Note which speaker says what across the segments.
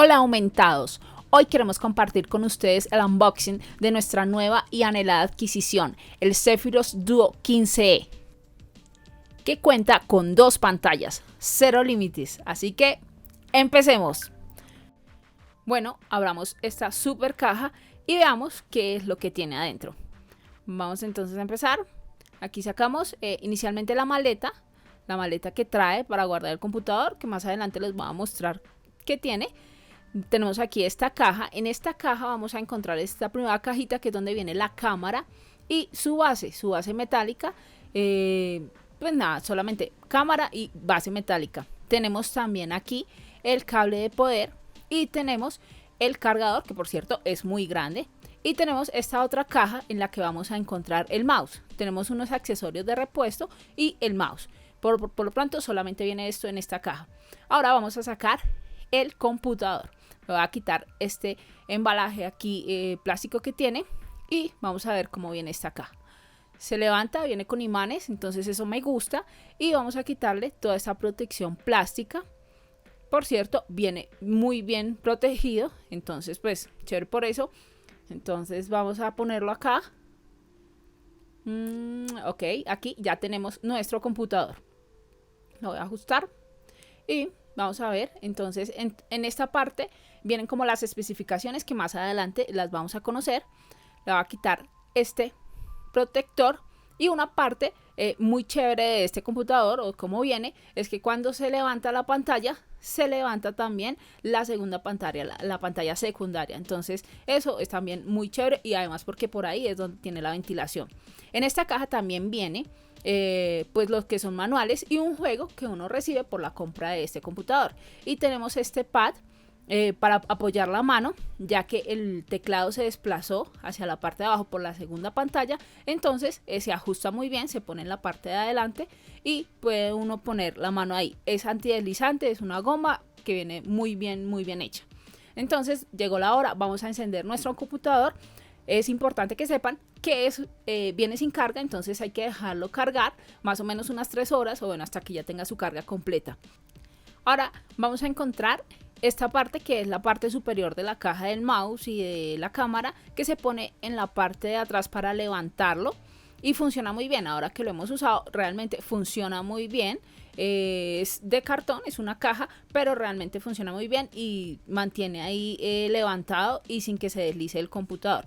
Speaker 1: Hola aumentados, hoy queremos compartir con ustedes el unboxing de nuestra nueva y anhelada adquisición, el Zephyrus Duo 15E, que cuenta con 2 pantallas, cero límites, así que empecemos. Bueno, abramos esta super caja y veamos qué es lo que tiene adentro. Vamos entonces a empezar. Aquí sacamos inicialmente la maleta que trae para guardar el computador, que más adelante les voy a mostrar qué tiene. Tenemos aquí esta caja. En esta caja vamos a encontrar esta primera cajita, que es donde viene la cámara y su base metálica. Pues nada, solamente cámara y base metálica. Tenemos también aquí el cable de poder y tenemos el cargador, que por cierto es muy grande. Y tenemos esta otra caja en la que vamos a encontrar el mouse. Tenemos unos accesorios de repuesto y el mouse. Por lo pronto solamente viene esto en esta caja. Ahora vamos a sacar el computador. Le voy a quitar este embalaje aquí plástico que tiene y vamos a ver cómo viene esta caja. Se levanta, viene con imanes, entonces eso me gusta, y vamos a quitarle toda esta protección plástica. Por cierto, viene muy bien protegido, entonces pues chévere por eso. Entonces vamos a ponerlo acá. Ok, aquí ya tenemos nuestro computador. Lo voy a ajustar y vamos a ver. Entonces en esta parte vienen como las especificaciones, que más adelante las vamos a conocer. Le voy a quitar este protector. Y una parte muy chévere de este computador, o como viene, es que cuando se levanta la pantalla, se levanta también la segunda pantalla, la pantalla secundaria. Entonces eso es también muy chévere, y además porque por ahí es donde tiene la ventilación. En esta caja también viene pues los que son manuales y un juego que uno recibe por la compra de este computador. Y tenemos este pad para apoyar la mano, ya que el teclado se desplazó hacia la parte de abajo por la segunda pantalla. Entonces se ajusta muy bien, se pone en la parte de adelante y puede uno poner la mano ahí. Es antideslizante, es una goma que viene muy bien hecha. Entonces llegó la hora, vamos a encender nuestro computador. Es importante que sepan que viene sin carga, entonces hay que dejarlo cargar más o menos unas 3 horas, o bueno, hasta que ya tenga su carga completa. Ahora vamos a encontrar esta parte, que es la parte superior de la caja del mouse y de la cámara, que se pone en la parte de atrás para levantarlo, y funciona muy bien. Ahora que lo hemos usado, realmente funciona muy bien. Es de cartón, es una caja, pero realmente funciona muy bien y mantiene ahí levantado y sin que se deslice el computador.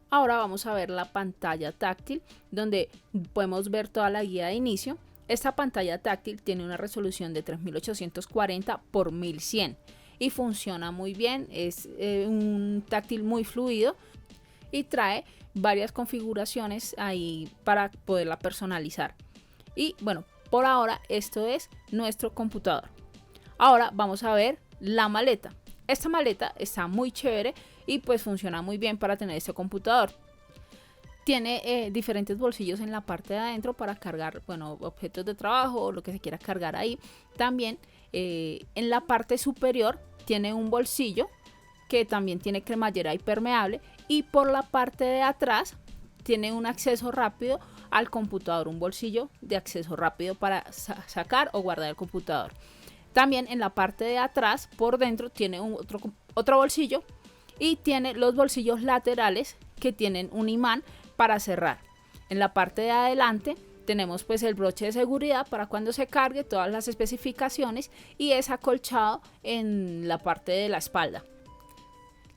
Speaker 1: Ahora vamos a ver la pantalla táctil, donde podemos ver toda la guía de inicio. Esta pantalla táctil tiene una resolución de 3840 por 1100 y funciona muy bien. Es un táctil muy fluido y trae varias configuraciones ahí para poderla personalizar. Y bueno, por ahora esto es nuestro computador. Ahora vamos a ver la maleta. Esta maleta está muy chévere y pues funciona muy bien para tener este computador. Tiene diferentes bolsillos en la parte de adentro para cargar, bueno, objetos de trabajo o lo que se quiera cargar ahí. También en la parte superior tiene un bolsillo que también tiene cremallera impermeable, y por la parte de atrás tiene un acceso rápido al computador, un bolsillo de acceso rápido para sacar o guardar el computador. También en la parte de atrás por dentro tiene otro bolsillo, y tiene los bolsillos laterales que tienen un imán para cerrar. En la parte de adelante tenemos pues el broche de seguridad para cuando se cargue, todas las especificaciones, y es acolchado en la parte de la espalda.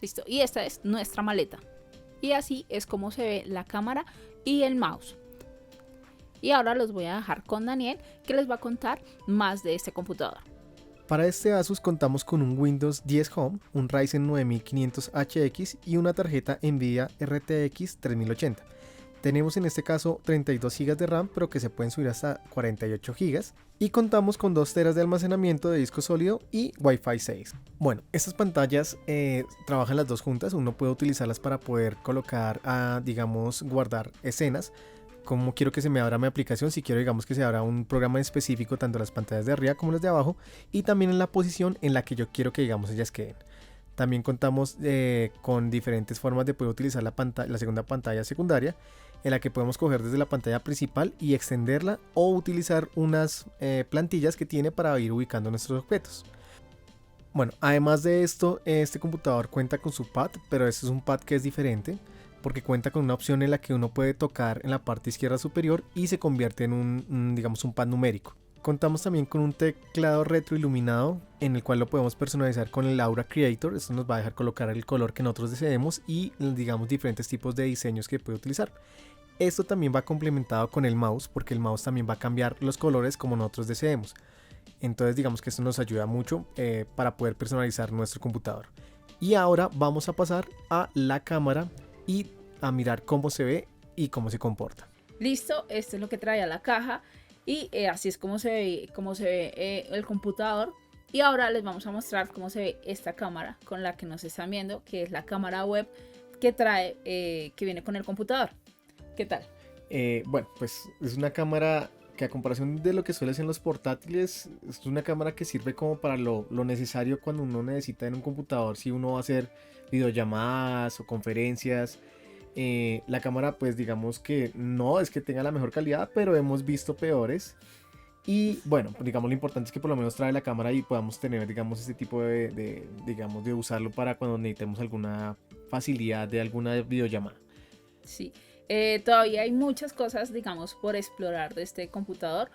Speaker 1: Listo, y esta es nuestra maleta. Y así es como se ve la cámara y el mouse. Y ahora los voy a dejar con Daniel, que les va a contar más de este computador.
Speaker 2: Para este Asus contamos con un Windows 10 Home, un Ryzen 9500HX y una tarjeta Nvidia RTX 3080. Tenemos en este caso 32 GB de RAM, pero que se pueden subir hasta 48 GB. Y contamos con 2 TB de almacenamiento de disco sólido y Wi-Fi 6. Bueno, estas pantallas trabajan las dos juntas. Uno puede utilizarlas para poder colocar, digamos, guardar escenas. Como quiero que se me abra mi aplicación, si quiero, digamos, que se abra un programa específico, tanto las pantallas de arriba como las de abajo, y también en la posición en la que yo quiero que, digamos, ellas queden. También contamos con diferentes formas de poder utilizar la segunda pantalla secundaria, en la que podemos coger desde la pantalla principal y extenderla, o utilizar unas plantillas que tiene para ir ubicando nuestros objetos. Bueno, además de esto, este computador cuenta con su pad, pero este es un pad que es diferente porque cuenta con una opción en la que uno puede tocar en la parte izquierda superior y se convierte en digamos, un pad numérico. Contamos también con un teclado retroiluminado en el cual lo podemos personalizar con el Aura Creator. Esto nos va a dejar colocar el color que nosotros deseemos y, digamos, diferentes tipos de diseños que puede utilizar. Esto también va complementado con el mouse, porque el mouse también va a cambiar los colores como nosotros deseemos. Entonces digamos que esto nos ayuda mucho para poder personalizar nuestro computador. Y ahora vamos a pasar a la cámara y a mirar cómo se ve y cómo se comporta.
Speaker 1: Listo, esto es lo que trae a la caja y así es como se ve el computador. Y ahora les vamos a mostrar cómo se ve esta cámara con la que nos están viendo, que es la cámara web que trae, que viene con el computador. ¿Qué tal?
Speaker 2: Bueno, pues es una cámara que a comparación de lo que suele ser en los portátiles, es una cámara que sirve como para lo necesario cuando uno necesita en un computador, si uno va a hacer videollamadas o conferencias. La cámara pues digamos que no es que tenga la mejor calidad, pero hemos visto peores. Y bueno, digamos lo importante es que por lo menos trae la cámara y podamos tener digamos este tipo digamos de usarlo para cuando necesitemos alguna facilidad de alguna videollamada.
Speaker 1: Sí, todavía hay muchas cosas, digamos, por explorar de este computador,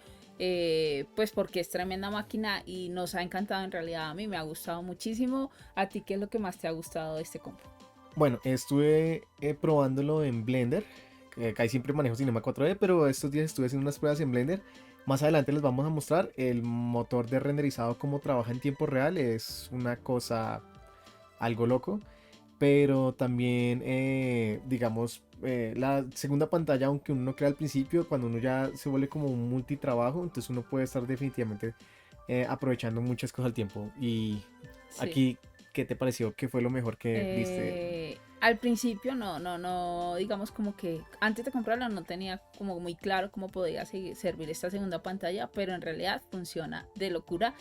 Speaker 1: pues porque es tremenda máquina y nos ha encantado en realidad. A mí me ha gustado muchísimo. ¿A ti qué es lo que más te ha gustado de este compu?
Speaker 2: Bueno, estuve probándolo en Blender, que casi siempre manejo Cinema 4D, pero estos días estuve haciendo unas pruebas en Blender. Más adelante les vamos a mostrar el motor de renderizado, cómo trabaja en tiempo real. Es una cosa algo loco, pero también digamos la segunda pantalla, aunque uno no crea al principio, cuando uno ya se vuelve como un multitrabajo, entonces uno puede estar definitivamente aprovechando muchas cosas al tiempo. Y
Speaker 1: Sí.
Speaker 2: aquí, ¿qué te pareció? ¿Qué fue lo mejor que viste?
Speaker 1: Al principio no, digamos como que antes de comprarlo no tenía como muy claro cómo podía servir esta segunda pantalla, pero en realidad funciona de locura.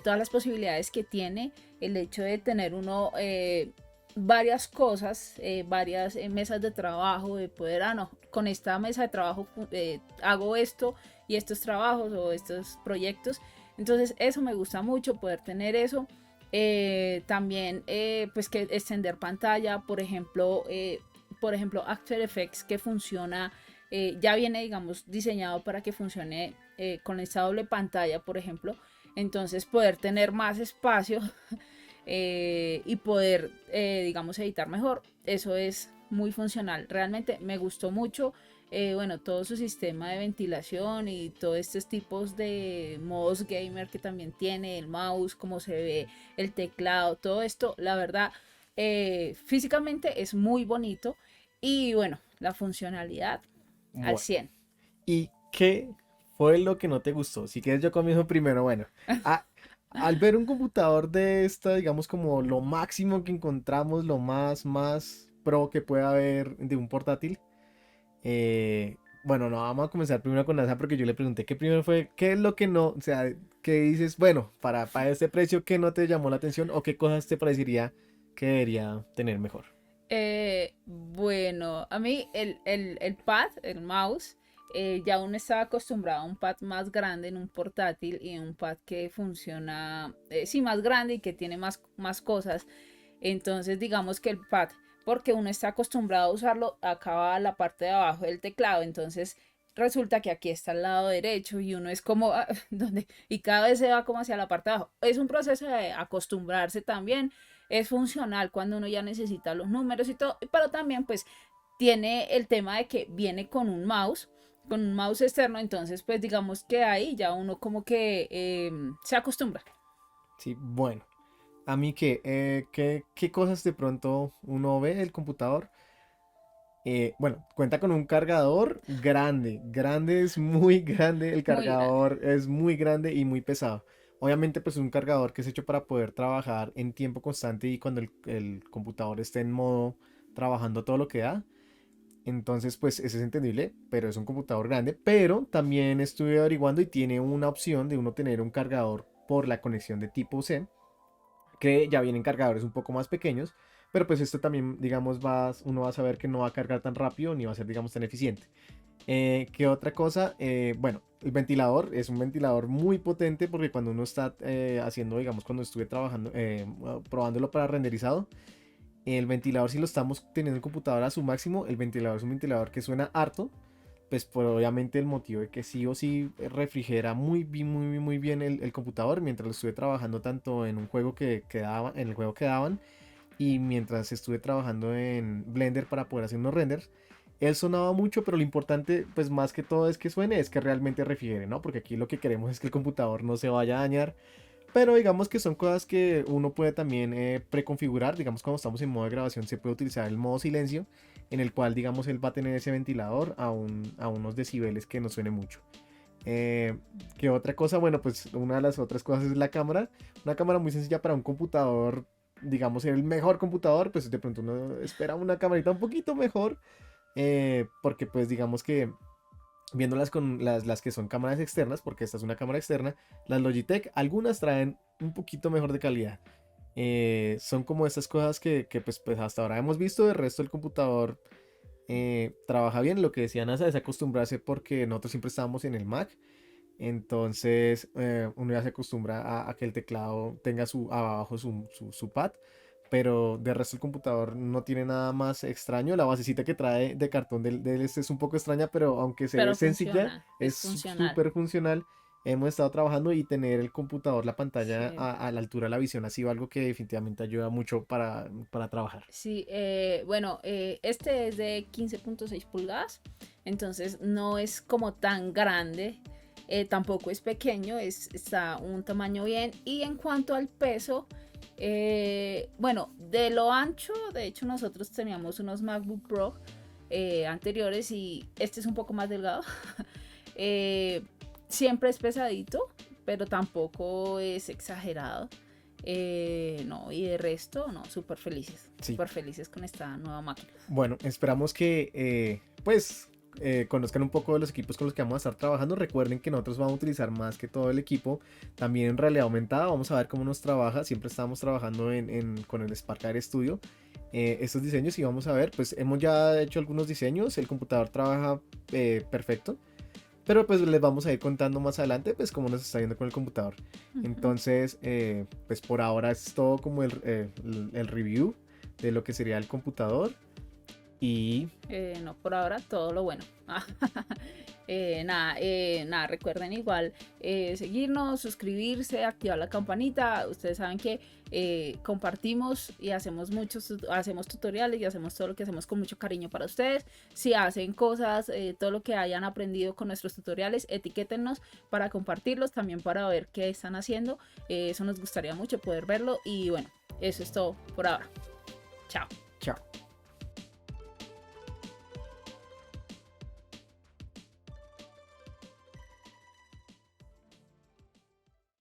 Speaker 1: Todas las posibilidades que tiene, el hecho de tener uno varias cosas, varias mesas de trabajo, de poder, no, con esta mesa de trabajo hago esto y estos trabajos o estos proyectos. Entonces eso me gusta mucho, poder tener eso. También pues que extender pantalla, por ejemplo After Effects que funciona, ya viene digamos diseñado para que funcione con esta doble pantalla, por ejemplo. Entonces poder tener más espacio y poder, digamos, editar mejor. Eso es muy funcional. Realmente me gustó mucho. Bueno, todo su sistema de ventilación y todos estos tipos de modos gamer que también tiene, el mouse, cómo se ve, el teclado, todo esto, la verdad, físicamente es muy bonito. Y bueno, la funcionalidad al
Speaker 2: Bueno,
Speaker 1: 100.
Speaker 2: ¿y qué fue lo que no te gustó? Si quieres yo comienzo primero. Bueno, a- al ver un computador de esta, digamos como lo máximo que encontramos, lo más pro que pueda haber de un portátil. Bueno, no, vamos a comenzar primero con Asa porque yo le pregunté qué primero fue, qué es lo que no, o sea, qué dices, bueno, para este precio, ¿qué no te llamó la atención o qué cosas te parecería que debería tener mejor?
Speaker 1: Bueno, a mí el pad, el mouse, ya uno estaba acostumbrado a un pad más grande en un portátil y un pad que funciona, sí, más grande y que tiene más cosas. Entonces, digamos que el pad, porque uno está acostumbrado a usarlo, acaba la parte de abajo del teclado. Entonces, resulta que aquí está al lado derecho y uno es como, donde, y cada vez se va como hacia la parte de abajo. Es un proceso de acostumbrarse también. Es funcional cuando uno ya necesita los números y todo, pero también pues tiene el tema de que viene con un mouse externo. Entonces pues digamos que ahí ya uno como que se acostumbra.
Speaker 2: Sí, bueno, a mí qué cosas de pronto uno ve el computador. Bueno, cuenta con un cargador grande, grande es muy grande, el
Speaker 1: Muy grande.
Speaker 2: cargador es muy grande y muy pesado. Obviamente pues es un cargador que es hecho para poder trabajar en tiempo constante y cuando el computador esté en modo trabajando todo lo que da. Entonces pues eso es entendible, pero es un computador grande. Pero también estuve averiguando y tiene una opción de uno tener un cargador por la conexión de tipo C, que ya vienen cargadores un poco más pequeños, pero pues esto también, digamos, uno va a saber que no va a cargar tan rápido ni va a ser, digamos, tan eficiente. ¿Qué otra cosa? Bueno, el ventilador es un ventilador muy potente porque cuando uno está haciendo, digamos, cuando estuve trabajando, probándolo para renderizado, el ventilador, si lo estamos teniendo en el computador a su máximo, el ventilador es un ventilador que suena harto, pues por obviamente el motivo de que sí o sí refrigera muy bien el computador mientras lo estuve trabajando tanto en un juego en el juego que daban y mientras estuve trabajando en Blender para poder hacer unos renders. Él sonaba mucho, pero lo importante, pues más que todo es que suene, es que realmente refrigere, ¿no? Porque aquí lo que queremos es que el computador no se vaya a dañar. Pero digamos que son cosas que uno puede también preconfigurar. Digamos, cuando estamos en modo de grabación, se puede utilizar el modo silencio, en el cual, digamos, él va a tener ese ventilador a unos decibeles que no suene mucho. ¿Qué otra cosa? Bueno, pues una de las otras cosas es la cámara. Una cámara muy sencilla para un computador, digamos, el mejor computador, pues de pronto uno espera una camarita un poquito mejor. Porque pues digamos que viéndolas con las que son cámaras externas, porque esta es una cámara externa, las Logitech, algunas traen un poquito mejor de calidad. Son como estas cosas que pues hasta ahora hemos visto. De resto el computador trabaja bien. Lo que decía NASA es acostumbrarse porque nosotros siempre estábamos en el Mac. Entonces uno ya se acostumbra a que el teclado tenga abajo su pad. Pero de resto el computador no tiene nada más extraño. La basecita que trae de cartón del este es un poco extraña, pero aunque se ve
Speaker 1: Pero
Speaker 2: sencilla,
Speaker 1: funciona,
Speaker 2: es
Speaker 1: es funcional.
Speaker 2: súper funcional. Hemos estado trabajando y tener el computador, la pantalla
Speaker 1: Sí.
Speaker 2: a la altura de la visión ha sido algo que definitivamente ayuda mucho para trabajar.
Speaker 1: Sí, bueno, este es de 15.6 pulgadas, entonces no es como tan grande, tampoco es pequeño, está un tamaño bien. Y en cuanto al peso, bueno, de lo ancho, de hecho nosotros teníamos unos MacBook Pro anteriores y este es un poco más delgado. Eh, Siempre es pesadito, pero tampoco es exagerado. No, y de resto, no,
Speaker 2: Sí.
Speaker 1: súper felices con esta nueva máquina.
Speaker 2: Bueno, esperamos que pues conozcan un poco de los equipos con los que vamos a estar trabajando. Recuerden que nosotros vamos a utilizar más que todo el equipo también en realidad aumentada. Vamos a ver cómo nos trabaja. Siempre estamos trabajando con el Spark Air Studio estos diseños y vamos a ver, pues hemos ya hecho algunos diseños. El computador trabaja perfecto. Pero pues les vamos a ir contando más adelante pues cómo nos está yendo con el computador. Entonces, pues por ahora es todo como el review de lo que sería el computador. Y
Speaker 1: No, por ahora todo lo bueno. Nada, recuerden igual seguirnos, suscribirse, activar la campanita. Ustedes saben que compartimos y hacemos tutoriales y hacemos todo lo que hacemos con mucho cariño para ustedes. Si hacen cosas, todo lo que hayan aprendido con nuestros tutoriales, etiquétennos para compartirlos, también para ver qué están haciendo. Eso nos gustaría mucho poder verlo. Y bueno, eso es todo por ahora. Chao.